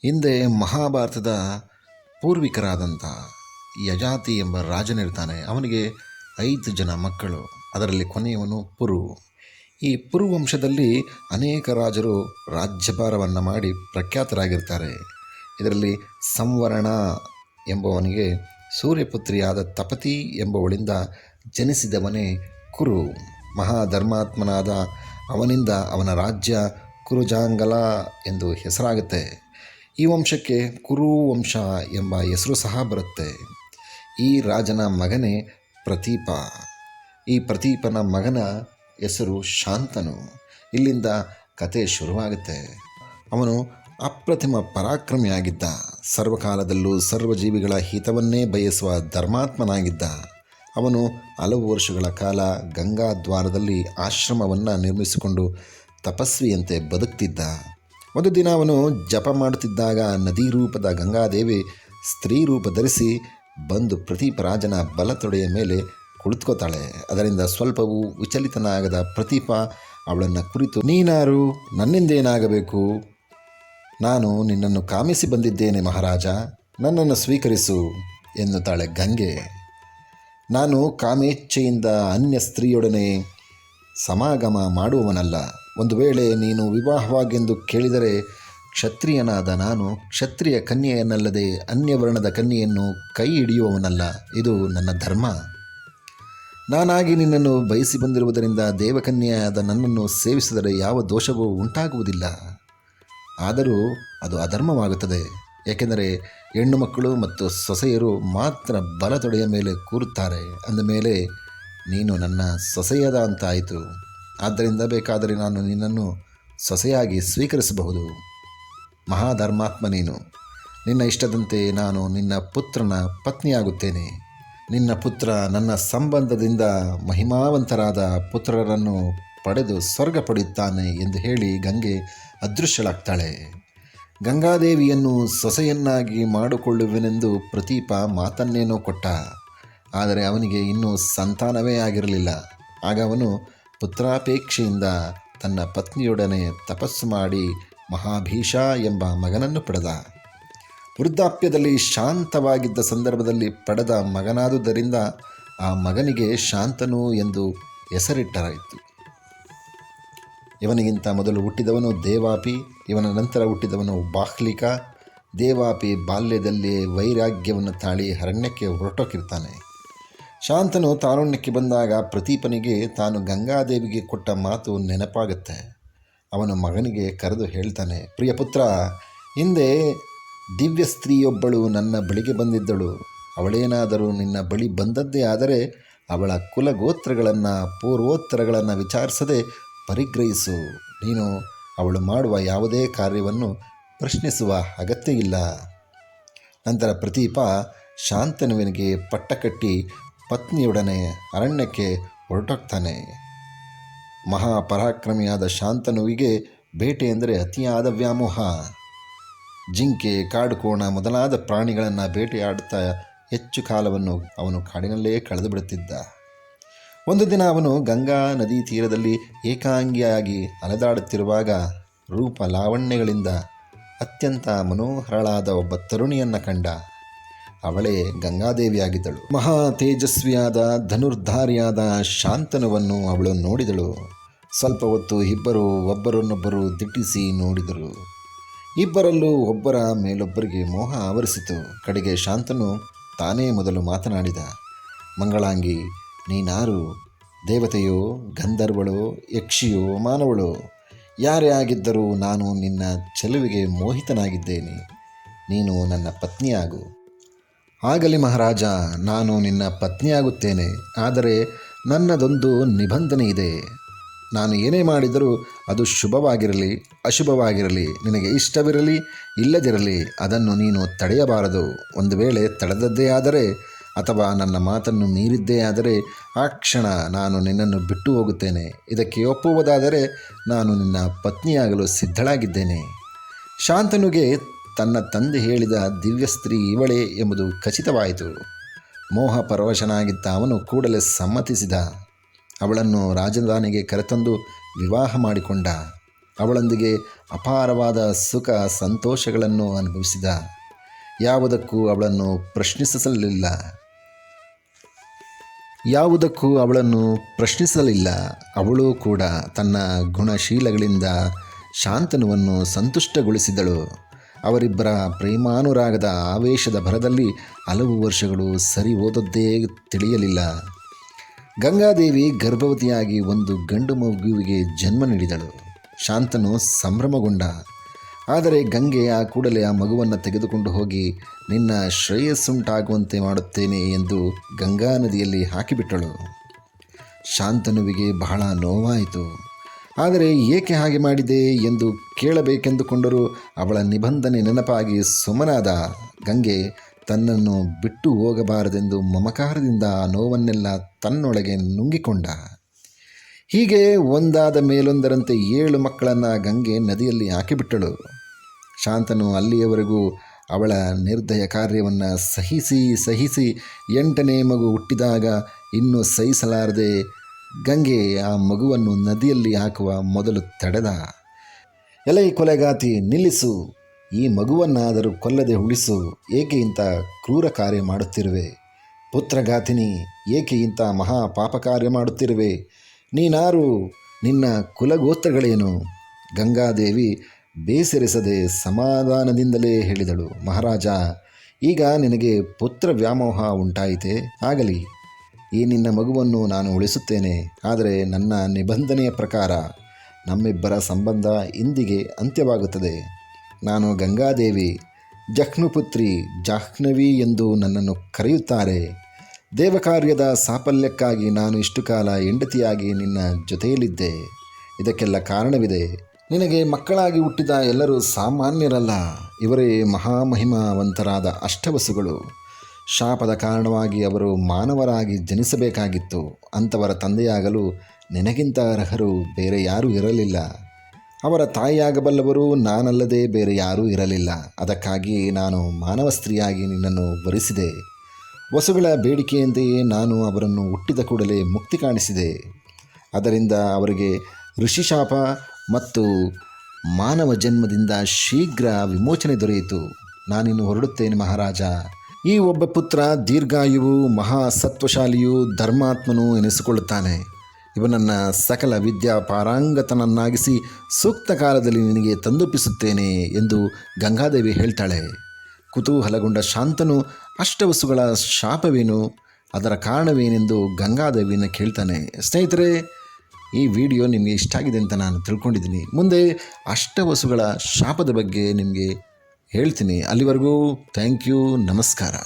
ಹಿಂದೆ ಮಹಾಭಾರತದ ಪೂರ್ವಿಕರಾದಂಥ ಯಜಾತಿ ಎಂಬ ರಾಜನಿರ್ತಾನೆ. ಅವನಿಗೆ 5 ಜನ ಮಕ್ಕಳು, ಅದರಲ್ಲಿ ಕೊನೆಯವನು ಪುರು. ಈ ಪುರು ವಂಶದಲ್ಲಿ ಅನೇಕ ರಾಜರು ರಾಜ್ಯಭಾರವನ್ನು ಮಾಡಿ ಪ್ರಖ್ಯಾತರಾಗಿರ್ತಾರೆ. ಇದರಲ್ಲಿ ಸಂವರ್ಣ ಎಂಬವನಿಗೆ ಸೂರ್ಯಪುತ್ರಿಯಾದ ತಪತಿ ಎಂಬವಳಿಂದ ಜನಿಸಿದವನೇ ಕುರು. ಮಹಾಧರ್ಮಾತ್ಮನಾದ ಅವನಿಂದ ಅವನ ರಾಜ್ಯ ಕುರುಜಾಂಗಲ ಎಂದು ಹೆಸರಾಗುತ್ತೆ. ಈ ವಂಶಕ್ಕೆ ಕುರು ವಂಶ ಎಂಬ ಹೆಸರು ಸಹ ಬರುತ್ತೆ. ಈ ರಾಜನ ಮಗನೇ ಪ್ರತೀಪ. ಈ ಪ್ರತೀಪನ ಮಗನ ಹೆಸರು ಶಾಂತನು. ಇಲ್ಲಿಂದ ಕತೆ ಶುರುವಾಗುತ್ತೆ. ಅವನು ಅಪ್ರತಿಮ ಪರಾಕ್ರಮಿಯಾಗಿದ್ದ. ಸರ್ವಕಾಲದಲ್ಲೂ ಸರ್ವಜೀವಿಗಳ ಹಿತವನ್ನೇ ಬಯಸುವ ಧರ್ಮಾತ್ಮನಾಗಿದ್ದ. ಅವನು ಹಲವು ವರ್ಷಗಳ ಕಾಲ ಗಂಗಾದ್ವಾರದಲ್ಲಿ ಆಶ್ರಮವನ್ನು ನಿರ್ಮಿಸಿಕೊಂಡು ತಪಸ್ವಿಯಂತೆ ಬದುಕ್ತಿದ್ದ. ಒಂದು ದಿನ ಅವನು ಜಪ ಮಾಡುತ್ತಿದ್ದಾಗ ನದಿ ರೂಪದ ಗಂಗಾದೇವಿ ಸ್ತ್ರೀ ರೂಪ ಧರಿಸಿ ಬಂದು ಪ್ರತೀಪ ರಾಜನ ಬಲತೊಡೆಯ ಮೇಲೆ ಕುಳಿತುಕೋತಾಳೆ. ಅದರಿಂದ ಸ್ವಲ್ಪವೂ ವಿಚಲಿತನಾಗದ ಪ್ರತೀಪ ಅವಳನ್ನು ಕುರಿತು, ನೀನಾರು, ನನ್ನಿಂದೇನಾಗಬೇಕು? ನಾನು ನಿನ್ನನ್ನು ಕಾಮಿಸಿ ಬಂದಿದ್ದೇನೆ ಮಹಾರಾಜ, ನನ್ನನ್ನು ಸ್ವೀಕರಿಸು ಎನ್ನುತ್ತಾಳೆ ಗಂಗೆ. ನಾನು ಕಾಮೇಚ್ಛೆಯಿಂದ ಅನ್ಯ ಸ್ತ್ರೀಯೊಡನೆ ಸಮಾಗಮ ಮಾಡುವವನಲ್ಲ. ಒಂದು ವೇಳೆ ನೀನು ವಿವಾಹವಾಗೆಂದು ಕೇಳಿದರೆ ಕ್ಷತ್ರಿಯನಾದ ನಾನು ಕ್ಷತ್ರಿಯ ಕನ್ಯೆಯನ್ನಲ್ಲದೆ ಅನ್ಯವರ್ಣದ ಕನ್ಯೆಯನ್ನು ಕೈ ಹಿಡಿಯುವವನಲ್ಲ. ಇದು ನನ್ನ ಧರ್ಮ. ನಾನಾಗಿ ನಿನ್ನನ್ನು ಬಯಸಿ ಬಂದಿರುವುದರಿಂದ ದೇವಕನ್ಯೆಯಾದ ನನ್ನನ್ನು ಸೇವಿಸಿದರೆ ಯಾವ ದೋಷವೂ ಉಂಟಾಗುವುದಿಲ್ಲ. ಆದರೂ ಅದು ಅಧರ್ಮವಾಗುತ್ತದೆ. ಏಕೆಂದರೆ ಹೆಣ್ಣು ಮಕ್ಕಳು ಮತ್ತು ಸೊಸೆಯರು ಮಾತ್ರ ಬಲತೊಡೆಯ ಮೇಲೆ ಕೂರುತ್ತಾರೆ. ಅಂದಮೇಲೆ ನೀನು ನನ್ನ ಸೊಸೆಯದ ಅಂತಾಯಿತು. ಆದ್ದರಿಂದ ಬೇಕಾದರೆ ನಾನು ನಿನ್ನನ್ನು ಸೊಸೆಯಾಗಿ ಸ್ವೀಕರಿಸಬಹುದು. ಮಹಾಧರ್ಮಾತ್ಮ ನೀನು. ನಿನ್ನ ಇಷ್ಟದಂತೆ ನಾನು ನಿನ್ನ ಪುತ್ರನ ಪತ್ನಿಯಾಗುತ್ತೇನೆ. ನಿನ್ನ ಪುತ್ರ ನನ್ನ ಸಂಬಂಧದಿಂದ ಮಹಿಮಾವಂತರಾದ ಪುತ್ರರನ್ನು ಪಡೆದು ಸ್ವರ್ಗ ಪಡೆಯುತ್ತಾನೆ ಎಂದು ಹೇಳಿ ಗಂಗೆ ಅದೃಶ್ಯಳಾಗ್ತಾಳೆ. ಗಂಗಾದೇವಿಯನ್ನು ಸೊಸೆಯನ್ನಾಗಿ ಮಾಡಿಕೊಳ್ಳುವೆನೆಂದು ಪ್ರತೀಪ ಮಾತನ್ನೇನೋ ಕೊಟ್ಟ. ಆದರೆ ಅವನಿಗೆ ಇನ್ನೂ ಸಂತಾನವೇ ಆಗಿರಲಿಲ್ಲ. ಆಗ ಅವನು ಪುತ್ರಾಪೇಕ್ಷೆಯಿಂದ ತನ್ನ ಪತ್ನಿಯೊಡನೆ ತಪಸ್ಸು ಮಾಡಿ ಮಹಾಭೀಷ ಎಂಬ ಮಗನನ್ನು ಪಡೆದ. ವೃದ್ಧಾಪ್ಯದಲ್ಲಿ ಶಾಂತವಾಗಿದ್ದ ಸಂದರ್ಭದಲ್ಲಿ ಪಡೆದ ಮಗನಾದುದರಿಂದ ಆ ಮಗನಿಗೆ ಶಾಂತನು ಎಂದು ಹೆಸರಿಟ್ಟರಾಯಿತು. ಇವನಿಗಿಂತ ಮೊದಲು ಹುಟ್ಟಿದವನು ದೇವಾಪಿ, ಇವನ ನಂತರ ಹುಟ್ಟಿದವನು ಬಾಹ್ಲಿಕ. ದೇವಾಪಿ ಬಾಲ್ಯದಲ್ಲೇ ವೈರಾಗ್ಯವನ್ನು ತಾಳಿ ಅರಣ್ಯಕ್ಕೆ ಹೊರಟೋಗಿರ್ತಾನೆ. ಶಾಂತನು ತಾರುಣ್ಯಕ್ಕೆ ಬಂದಾಗ ಪ್ರತೀಪನಿಗೆ ತಾನು ಗಂಗಾದೇವಿಗೆ ಕೊಟ್ಟ ಮಾತು ನೆನಪಾಗುತ್ತೆ. ಅವನು ಮಗನಿಗೆ ಕರೆದು ಹೇಳ್ತಾನೆ, ಪ್ರಿಯ ಪುತ್ರ, ಹಿಂದೆ ದಿವ್ಯ ಸ್ತ್ರೀಯೊಬ್ಬಳು ನನ್ನ ಬಳಿಗೆ ಬಂದಿದ್ದಳು. ಅವಳೇನಾದರೂ ನಿನ್ನ ಬಳಿ ಬಂದದ್ದೇ ಆದರೆ ಅವಳ ಕುಲಗೋತ್ರಗಳನ್ನು ಪೂರ್ವೋತ್ತರಗಳನ್ನು ವಿಚಾರಿಸದೆ ಪರಿಗ್ರಹಿಸು. ನೀನು ಅವಳು ಮಾಡುವ ಯಾವುದೇ ಕಾರ್ಯವನ್ನು ಪ್ರಶ್ನಿಸುವ ಅಗತ್ಯ ಇಲ್ಲ. ನಂತರ ಪ್ರತೀಪ ಶಾಂತನುವಿನಿಗೆ ಪಟ್ಟ ಕಟ್ಟಿ ಪತ್ನಿಯೊಡನೆ ಅರಣ್ಯಕ್ಕೆ ಹೊರಟೋಗ್ತಾನೆ. ಮಹಾಪರಾಕ್ರಮಿಯಾದ ಶಾಂತನುವಿಗೆ ಬೇಟೆ ಎಂದರೆ ಅತಿಯಾದ ವ್ಯಾಮೋಹ. ಜಿಂಕೆ, ಕಾಡುಕೋಣ ಮೊದಲಾದ ಪ್ರಾಣಿಗಳನ್ನು ಬೇಟೆಯಾಡುತ್ತಾ ಹೆಚ್ಚು ಕಾಲವನ್ನು ಅವನು ಕಾಡಿನಲ್ಲೇ ಕಳೆದು ಬಿಡುತ್ತಿದ್ದ. ಒಂದು ದಿನ ಅವನು ಗಂಗಾ ನದಿ ತೀರದಲ್ಲಿ ಏಕಾಂಗಿಯಾಗಿ ಅಲೆದಾಡುತ್ತಿರುವಾಗ ರೂಪ ಲಾವಣ್ಯಗಳಿಂದ ಅತ್ಯಂತ ಮನೋಹರಳಾದ ಒಬ್ಬ ತರುಣಿಯನ್ನು ಕಂಡ. ಅವಳೇ ಗಂಗಾದೇವಿಯಾಗಿದ್ದಳು. ಮಹಾ ತೇಜಸ್ವಿಯಾದ ಧನುರ್ಧಾರಿಯಾದ ಶಾಂತನುವನ್ನು ಅವಳು ನೋಡಿದಳು. ಸ್ವಲ್ಪ ಹೊತ್ತು ಇಬ್ಬರು ಒಬ್ಬರನ್ನೊಬ್ಬರು ದಿಟ್ಟಿಸಿ ನೋಡಿದರು. ಇಬ್ಬರಲ್ಲೂ ಒಬ್ಬರ ಮೇಲೊಬ್ಬರಿಗೆ ಮೋಹ ಆವರಿಸಿತು. ಕಡೆಗೆ ಶಾಂತನು ತಾನೇ ಮೊದಲು ಮಾತನಾಡಿದ. ಮಂಗಳಾಂಗಿ, ನೀನಾರು? ದೇವತೆಯೋ, ಗಂಧರ್ವಳೋ, ಯಕ್ಷಿಯೋ, ಮಾನವಳೋ? ಯಾರೇ ಆಗಿದ್ದರೂ ನಾನು ನಿನ್ನ ಚೆಲುವಿಗೆ ಮೋಹಿತನಾಗಿದ್ದೇನೆ. ನೀನು ನನ್ನ ಪತ್ನಿಯಾಗು. ಆಗಲಿ ಮಹಾರಾಜ, ನಾನು ನಿನ್ನ ಪತ್ನಿಯಾಗುತ್ತೇನೆ. ಆದರೆ ನನ್ನದೊಂದು ನಿಬಂಧನೆ ಇದೆ. ನಾನು ಏನೇ ಮಾಡಿದರೂ ಅದು ಶುಭವಾಗಿರಲಿ ಅಶುಭವಾಗಿರಲಿ, ನಿನಗೆ ಇಷ್ಟವಿರಲಿ ಇಲ್ಲದಿರಲಿ, ಅದನ್ನು ನೀನು ತಡೆಯಬಾರದು. ಒಂದು ವೇಳೆ ತಡೆದದ್ದೇ ಆದರೆ ಅಥವಾ ನನ್ನ ಮಾತನ್ನು ಮೀರಿದ್ದೇ ಆದರೆ ಆ ಕ್ಷಣ ನಾನು ನಿನ್ನನ್ನು ಬಿಟ್ಟು ಹೋಗುತ್ತೇನೆ. ಇದಕ್ಕೆ ಒಪ್ಪುವುದಾದರೆ ನಾನು ನಿನ್ನ ಪತ್ನಿಯಾಗಲು ಸಿದ್ಧಳಾಗಿದ್ದೇನೆ. ಶಾಂತನುಗೆ ತನ್ನ ತಂದೆ ಹೇಳಿದ ದಿವ್ಯ ಸ್ತ್ರೀ ಇವಳೇ ಎಂಬುದು ಖಚಿತವಾಯಿತು. ಮೋಹ ಪರವಶನಾಗಿದ್ದ ಅವನು ಕೂಡಲೇ ಸಮ್ಮತಿಸಿದ. ಅವಳನ್ನು ರಾಜಧಾನಿಗೆ ಕರೆತಂದು ವಿವಾಹ ಮಾಡಿಕೊಂಡ. ಅವಳೊಂದಿಗೆ ಅಪಾರವಾದ ಸುಖ ಸಂತೋಷಗಳನ್ನು ಅನುಭವಿಸಿದ. ಯಾವುದಕ್ಕೂ ಅವಳನ್ನು ಪ್ರಶ್ನಿಸಲಿಲ್ಲ. ಅವಳು ಕೂಡ ತನ್ನ ಗುಣಶೀಲಗಳಿಂದ ಶಾಂತನುವನ್ನು ಸಂತುಷ್ಟಗೊಳಿಸಿದಳು. ಅವರಿಬ್ಬರ ಪ್ರೇಮಾನುರಾಗದ ಆವೇಶದ ಭರದಲ್ಲಿ ಹಲವು ವರ್ಷಗಳು ಸರಿ ಹೋದದ್ದೇ ತಿಳಿಯಲಿಲ್ಲ. ಗಂಗಾದೇವಿ ಗರ್ಭವತಿಯಾಗಿ ಒಂದು ಗಂಡು ಮಗುವಿಗೆ ಜನ್ಮ ನೀಡಿದಳು. ಶಾಂತನು ಸಂಭ್ರಮಗೊಂಡ. ಆದರೆ ಗಂಗೆ ಆ ಕೂಡಲೇ ಆ ಮಗುವನ್ನು ತೆಗೆದುಕೊಂಡು ಹೋಗಿ ನಿನ್ನ ಶ್ರೇಯಸ್ಸುಂಟಾಗುವಂತೆ ಮಾಡುತ್ತೇನೆ ಎಂದು ಗಂಗಾ ನದಿಯಲ್ಲಿ ಹಾಕಿಬಿಟ್ಟಳು. ಶಾಂತನುವಿಗೆ ಬಹಳ ನೋವಾಯಿತು. ಆದರೆ ಏಕೆ ಹಾಗೆ ಮಾಡಿದೆ ಎಂದು ಕೇಳಬೇಕೆಂದುಕೊಂಡರೂ ಅವಳ ನಿಬಂಧನೆ ನೆನಪಾಗಿ ಸುಮ್ಮನಾದ. ಗಂಗೆ ತನ್ನನ್ನು ಬಿಟ್ಟು ಹೋಗಬಾರದೆಂದು ಮಮಕಾರದಿಂದ ಆ ನೋವನ್ನೆಲ್ಲ ತನ್ನೊಳಗೆ ನುಂಗಿಕೊಂಡ. ಹೀಗೆ ಒಂದಾದ ಮೇಲೊಂದರಂತೆ 7 ಮಕ್ಕಳನ್ನು ಗಂಗೆ ನದಿಯಲ್ಲಿ ಹಾಕಿಬಿಟ್ಟಳು. ಶಾಂತನು ಅಲ್ಲಿಯವರೆಗೂ ಅವಳ ನಿರ್ದಯ ಕಾರ್ಯವನ್ನು ಸಹಿಸಿ 8ನೇ ಮಗು ಹುಟ್ಟಿದಾಗ ಇನ್ನೂ ಸಹಿಸಲಾರದೆ ಗಂಗೆ ಆ ಮಗುವನ್ನು ನದಿಯಲ್ಲಿ ಹಾಕುವ ಮೊದಲು ತಡೆದ. ಎಲೈ ಕೊಲೆಗಾತಿ, ನಿಲ್ಲಿಸು! ಈ ಮಗುವನ್ನಾದರೂ ಕೊಲ್ಲದೆ ಉಳಿಸು. ಏಕೆ ಇಂಥ ಕ್ರೂರ ಕಾರ್ಯ ಮಾಡುತ್ತಿರುವೆ? ಪುತ್ರಘಾತಿನಿ, ಏಕೆ ಇಂಥ ಮಹಾ ಪಾಪ ಕಾರ್ಯ ಮಾಡುತ್ತಿರುವೆ? ನೀನಾರು? ನಿನ್ನ ಕುಲಗೋತ್ರಗಳೇನು? ಗಂಗಾದೇವಿ ಬೇಸರಿಸದೆ ಸಮಾಧಾನದಿಂದಲೇ ಹೇಳಿದಳು. ಮಹಾರಾಜ, ಈಗ ನಿನಗೆ ಪುತ್ರ ವ್ಯಾಮೋಹ ಉಂಟಾಯಿತೆ. ಆಗಲಿ, ಈ ನಿನ್ನ ಮಗುವನ್ನು ನಾನು ಉಳಿಸುತ್ತೇನೆ. ಆದರೆ ನನ್ನ ನಿಬಂಧನೆಯ ಪ್ರಕಾರ ನಮ್ಮಿಬ್ಬರ ಸಂಬಂಧ ಇಂದಿಗೆ ಅಂತ್ಯವಾಗುತ್ತದೆ. ನಾನು ಗಂಗಾದೇವಿ, ಜಹ್ನುಪುತ್ರಿ, ಜಾಹ್ನವಿ ಎಂದು ನನ್ನನ್ನು ಕರೆಯುತ್ತಾರೆ. ದೇವಕಾರ್ಯದ ಸಾಫಲ್ಯಕ್ಕಾಗಿ ನಾನು ಇಷ್ಟು ಕಾಲ ಹೆಂಡತಿಯಾಗಿ ನಿನ್ನ ಜೊತೆಯಲ್ಲಿದ್ದೆ. ಇದಕ್ಕೆಲ್ಲ ಕಾರಣವಿದೆ. ನಿನಗೆ ಮಕ್ಕಳಾಗಿ ಹುಟ್ಟಿದ ಎಲ್ಲರೂ ಸಾಮಾನ್ಯರಲ್ಲ. ಇವರೇ ಮಹಾಮಹಿಮಾವಂತರಾದ ಅಷ್ಟವಸುಗಳು. ಶಾಪದ ಕಾರಣವಾಗಿ ಅವರು ಮಾನವರಾಗಿ ಜನಿಸಬೇಕಾಗಿತ್ತು. ಅಂಥವರ ತಂದೆಯಾಗಲು ನಿನಗಿಂತ ಅರ್ಹರು ಬೇರೆ ಯಾರೂ ಇರಲಿಲ್ಲ. ಅವರ ತಾಯಿಯಾಗಬಲ್ಲವರು ನಾನಲ್ಲದೆ ಬೇರೆ ಯಾರೂ ಇರಲಿಲ್ಲ. ಅದಕ್ಕಾಗಿ ನಾನು ಮಾನವ ಸ್ತ್ರೀಯಾಗಿ ನಿನ್ನನ್ನು ವರಿಸಿದೆ. ವಸುಗಳ ಬೇಡಿಕೆಯಂತೆಯೇ ನಾನು ಅವರನ್ನು ಹುಟ್ಟಿದ ಕೂಡಲೇ ಮುಕ್ತಿ ಕಾಣಿಸಿದೆ. ಅದರಿಂದ ಅವರಿಗೆ ಋಷಿಶಾಪ ಮತ್ತು ಮಾನವ ಜನ್ಮದಿಂದ ಶೀಘ್ರ ವಿಮೋಚನೆ ದೊರೆಯಿತು. ನಾನಿನ್ನು ಹೊರಡುತ್ತೇನೆ ಮಹಾರಾಜ. ಈ ಒಬ್ಬ ಪುತ್ರ ದೀರ್ಘಾಯುವು, ಮಹಾಸತ್ವಶಾಲಿಯೂ ಧರ್ಮಾತ್ಮನೂ ಎನಿಸಿಕೊಳ್ಳುತ್ತಾನೆ. ಇವನನ್ನು ಸಕಲ ವಿದ್ಯಾ ಪಾರಂಗತನನ್ನಾಗಿಸಿ ಸೂಕ್ತ ಕಾಲದಲ್ಲಿ ನಿನಗೆ ತಂದೊಪ್ಪಿಸುತ್ತೇನೆ ಎಂದು ಗಂಗಾದೇವಿ ಹೇಳ್ತಾಳೆ. ಕುತೂಹಲಗೊಂಡ ಶಾಂತನು ಅಷ್ಟವಸುಗಳ ಶಾಪವೇನು, ಅದರ ಕಾರಣವೇನೆಂದು ಗಂಗಾದೇವಿಯನ್ನು ಕೇಳ್ತಾನೆ. ಸ್ನೇಹಿತರೆ, ಈ ವಿಡಿಯೋ ನಿಮಗೆ ಇಷ್ಟ ಆಗಿದೆ ಅಂತ ನಾನು ತಿಳ್ಕೊಂಡಿದ್ದೀನಿ. ಮುಂದೆ ಅಷ್ಟವಸುಗಳ ಶಾಪದ ಬಗ್ಗೆ ನಿಮಗೆ ಹೇಳ್ತೀನಿ. ಅಲ್ಲಿವರೆಗೂ ಥ್ಯಾಂಕ್ ಯು, ನಮಸ್ಕಾರ.